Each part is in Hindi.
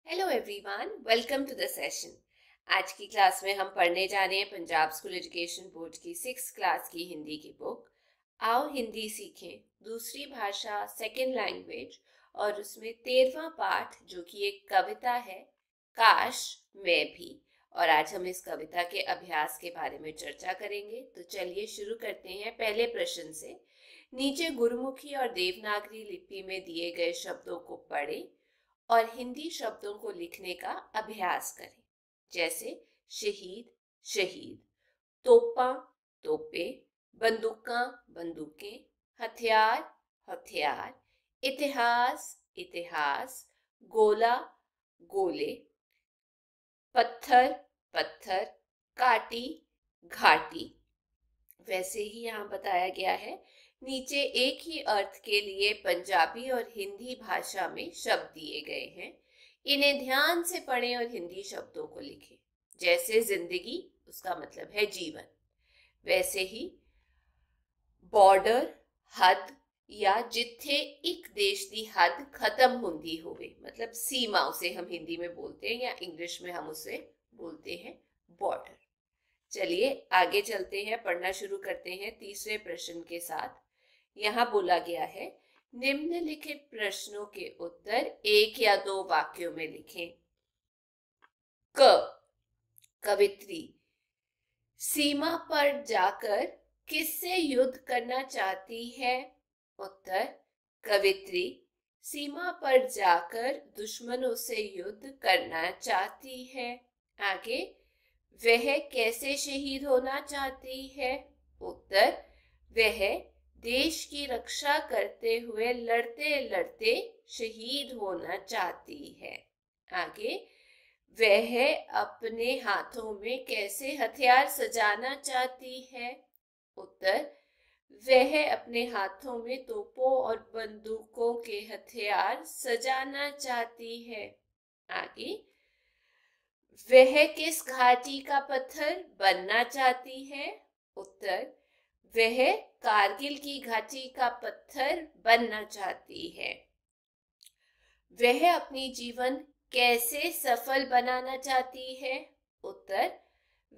Hello everyone, welcome to the session. आज की क्लास में हम पढ़ने जा रहे हैं पंजाब स्कूल एजुकेशन बोर्ड की 6th क्लास की हिंदी की बुक आओ हिंदी सीखें, दूसरी भाषा सेकंड लैंग्वेज। और उसमें 13वां पाठ जो कि एक कविता है, काश मैं भी। और आज हम इस कविता के अभ्यास के बारे में चर्चा करेंगे। तो चलिए शुरू करते हैं पहले प्रश्न से। नीचे गुरुमुखी और देवनागरी लिपि में दिए गए शब्दों को पढ़ें और हिंदी शब्दों को लिखने का अभ्यास करें। जैसे शहीद शहीद, तोपा तोपे, बंदूका बंदूकें, हथियार हथियार, इतिहास इतिहास, गोला गोले, पत्थर पत्थर, काटी घाटी। वैसे ही यहाँ बताया गया है। नीचे एक ही अर्थ के लिए पंजाबी और हिंदी भाषा में शब्द दिए गए हैं। इन्हें ध्यान से पढ़ें और हिंदी शब्दों को लिखें। जैसे जिंदगी, उसका मतलब है जीवन। वैसे ही बॉर्डर, हद, या जिथे एक देश की हद खत्म होंदी होवे, मतलब सीमा उसे हम हिंदी में बोलते हैं या इंग्लिश में हम उसे बोलते हैं बॉर्डर। चलिए आगे चलते हैं, पढ़ना शुरू करते हैं तीसरे प्रश्न के साथ। यहाँ बोला गया है, निम्नलिखित प्रश्नों के उत्तर एक या दो वाक्यों में लिखें। क, कवित्री सीमा पर जाकर किससे युद्ध करना चाहती है? उत्तर, कवित्री सीमा पर जाकर दुश्मनों से युद्ध करना चाहती है। आगे, वह कैसे शहीद होना चाहती है? उत्तर, वह देश की रक्षा करते हुए लड़ते लड़ते शहीद होना चाहती है। आगे, वह अपने हाथों में कैसे हथियार सजाना चाहती है? उत्तर, वह अपने हाथों में तोपों और बंदूकों के हथियार सजाना चाहती है। आगे, वह किस घाटी का पत्थर बनना चाहती है? उत्तर, वह कारगिल की घाटी का पत्थर बनना चाहती है। वह अपनी जीवन कैसे सफल बनाना चाहती है? उत्तर,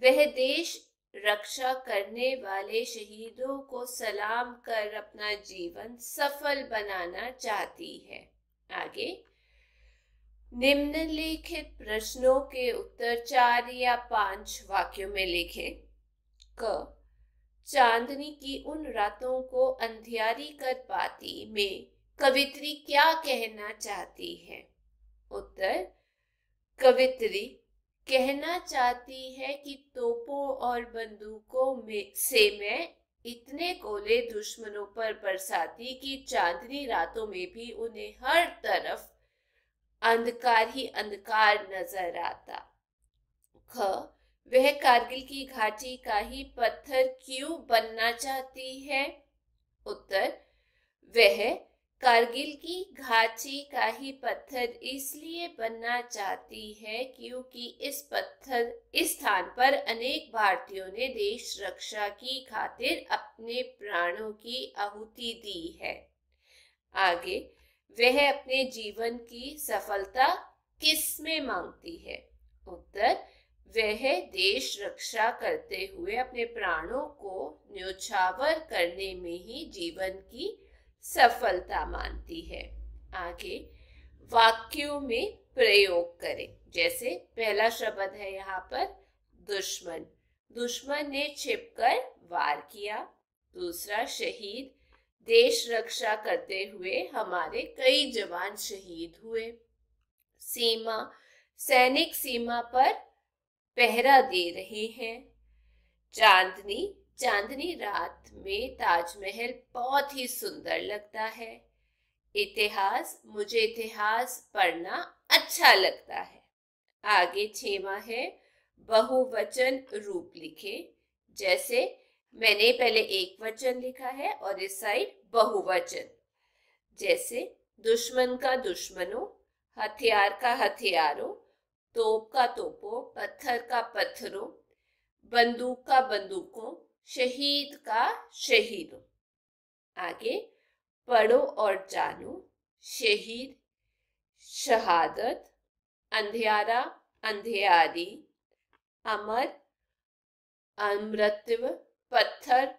वह देश रक्षा करने वाले शहीदों को सलाम कर अपना जीवन सफल बनाना चाहती है। आगे, निम्नलिखित प्रश्नों के उत्तर 4 या 5 वाक्यों में लिखें। क, चांदनी की उन रातों को अंधियारी कर पाती में कवित्री क्या कहना चाहती है? उत्तर, कवित्री कहना चाहती है कि तोपों और बंदूकों में से मैं इतने गोले दुश्मनों पर बरसाती कि चांदनी रातों में भी उन्हें हर तरफ अंधकार ही अंधकार नजर आता। ख, वह कारगिल की घाटी का ही पत्थर क्यों बनना चाहती है? उत्तर, वह कारगिल की घाटी का ही पत्थर इसलिए बनना चाहती है क्योंकि इस स्थान पर अनेक भारतीयों ने देश रक्षा की खातिर अपने प्राणों की आहुति दी है। आगे, वह अपने जीवन की सफलता किस में मांगती है? उत्तर, वह देश रक्षा करते हुए अपने प्राणों को न्योछावर करने में ही जीवन की सफलता मानती है। आगे, वाक्यों में प्रयोग करें। जैसे पहला शब्द है यहाँ पर दुश्मन, दुश्मन ने छिपकर वार किया। दूसरा, शहीद, देश रक्षा करते हुए हमारे कई जवान शहीद हुए। सीमा, सैनिक सीमा पर पहरा दे रहे हैं। चांदनी, चांदनी रात में ताजमहल बहुत ही सुंदर लगता है। इतिहास, मुझे इतिहास पढ़ना अच्छा लगता है। आगे 6वां है, बहुवचन रूप लिखे। जैसे मैंने पहले एक वचन लिखा है और इस साइड बहुवचन। जैसे दुश्मन का दुश्मनों, हथियार का हथियारों, तोप का तोपों, पत्थर का पत्थरों, बंदूक का बंदूकों, शहीद का शहीदों। आगे, पढ़ो और जानो। शहीद, शहादत, अंधियारा, अंधियारी, अमर, अमृतत्व, पत्थर,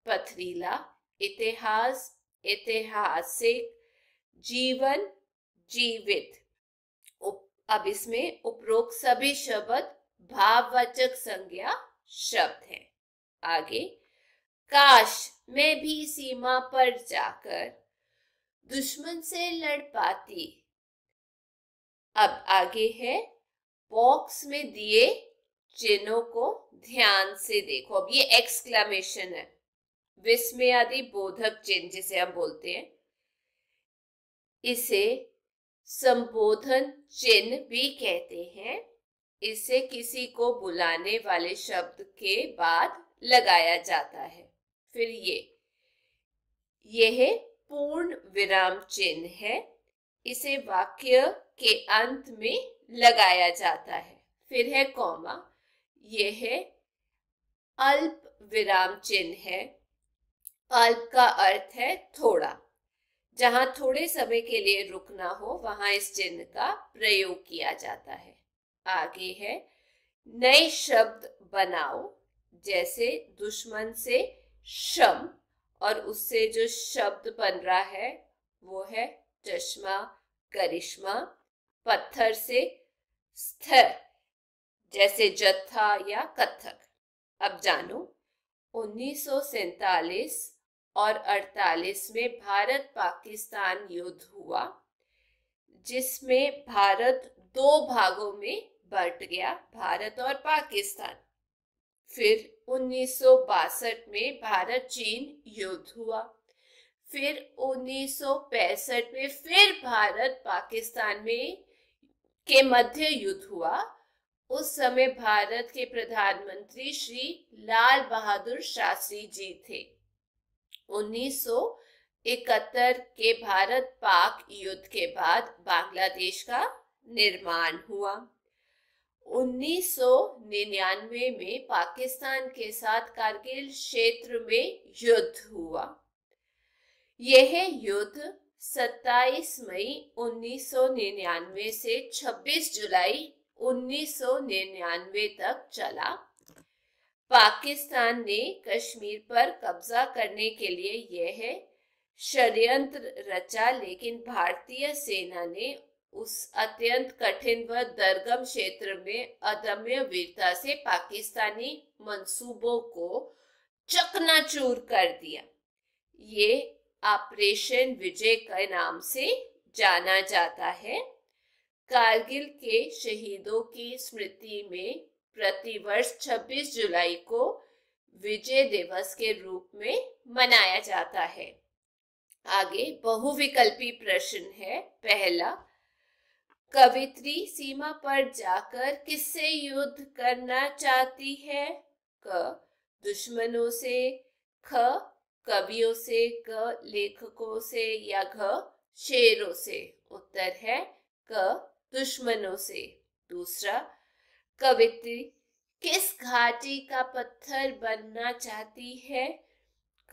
पथरीला, इतिहास, ऐतिहासिक, जीवन, जीवित। अब इसमें उपरोक्त सभी शब्द भाववाचक संज्ञा शब्द हैं। आगे, काश मैं भी सीमा पर जाकर दुश्मन से लड़ पाती। अब आगे है, बॉक्स में दिए चिन्हों को ध्यान से देखो। अब ये एक्सक्लेमेशन है, विस्मयादि बोधक चिन्ह जिसे हम बोलते हैं। इसे संबोधन चिन्ह भी कहते हैं। इसे किसी को बुलाने वाले शब्द के बाद लगाया जाता है। फिर यह पूर्ण विराम चिन्ह है। इसे वाक्य के अंत में लगाया जाता है। फिर है कॉमा, यह अल्प विराम चिन्ह है। अल्प का अर्थ है थोड़ा। जहां थोड़े समय के लिए रुकना हो वहां इस चिन्ह का प्रयोग किया जाता है। आगे है, नए शब्द बनाओ। जैसे दुश्मन से शम और उससे जो शब्द बन रहा है वो है चश्मा, करिश्मा। पत्थर से स्थिर, जैसे जत्था या कथक। अब जानो, 1947 और 48 में भारत पाकिस्तान युद्ध हुआ, जिसमें भारत दो भागों में बंट गया, भारत और पाकिस्तान। फिर 1962 में भारत चीन युद्ध हुआ। फिर 1965 में फिर भारत पाकिस्तान में के मध्य युद्ध हुआ। उस समय भारत के प्रधानमंत्री श्री लाल बहादुर शास्त्री जी थे। 1971 के भारत पाक युद्ध के बाद बांग्लादेश का निर्माण हुआ। 1999 में पाकिस्तान के साथ कारगिल क्षेत्र में युद्ध हुआ। यह युद्ध 27 मई 1999 से 26 जुलाई 1999 तक चला। पाकिस्तान ने कश्मीर पर कब्जा करने के लिए यह षड्यंत्र रचा, लेकिन भारतीय सेना ने उस अत्यंत कठिन व दुर्गम क्षेत्र में अदम्य वीरता से पाकिस्तानी मंसूबों को चकनाचूर कर दिया। ये ऑपरेशन विजय के नाम से जाना जाता है। कारगिल के शहीदों की स्मृति में प्रतिवर्ष 26 जुलाई को विजय दिवस के रूप में मनाया जाता है। आगे बहुविकल्पी प्रश्न है। पहला, कवित्री सीमा पर जाकर किससे युद्ध करना चाहती है? क, दुश्मनों से। ख, कवियों से। ग, लेखकों से। या घ, शेरों से। उत्तर है क, दुश्मनों से। दूसरा, कवित्री किस घाटी का पत्थर बनना चाहती है?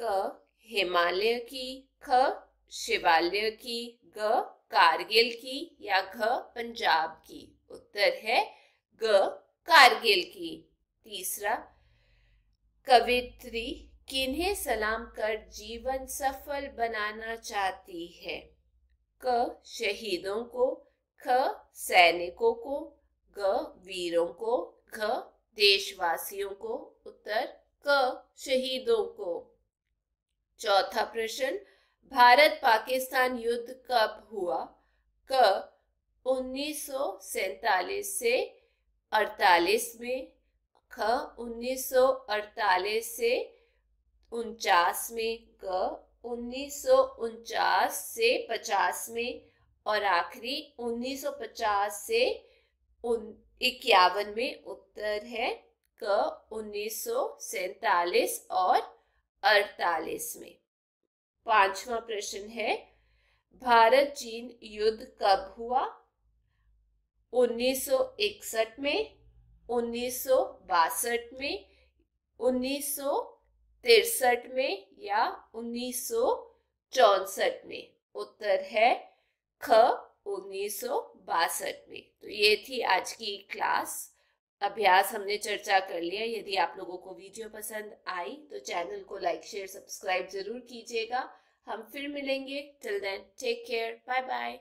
क, हिमालय की। ख, शिवालय की। ग, कारगिल की। या घ, पंजाब की। उत्तर है ग, कारगिल की। तीसरा, कवित्री किन्हें सलाम कर जीवन सफल बनाना चाहती है? क, शहीदों को। ख, सैनिकों को। ग, वीरों को। घ, देशवासियों को। उत्तर क, शहीदों को। चौथा प्रश्न, भारत पाकिस्तान युद्ध कब हुआ? क, 1947 से 48 में। ख, 1948 से 49 में। ग, 1949 से 50 में। और आखिरी 1950 से 51 में। उत्तर है क, 1947 और 48 में। पांचवा प्रश्न है, भारत चीन युद्ध कब हुआ? 1961 में, 1962 में, 1963 में या 1964 में। उत्तर है ख, 1962 में। तो ये थी आज की क्लास। अभ्यास हमने चर्चा कर लिया। यदि आप लोगों को वीडियो पसंद आई तो चैनल को लाइक शेयर सब्सक्राइब जरूर कीजिएगा। हम फिर मिलेंगे। Till then take care, bye bye.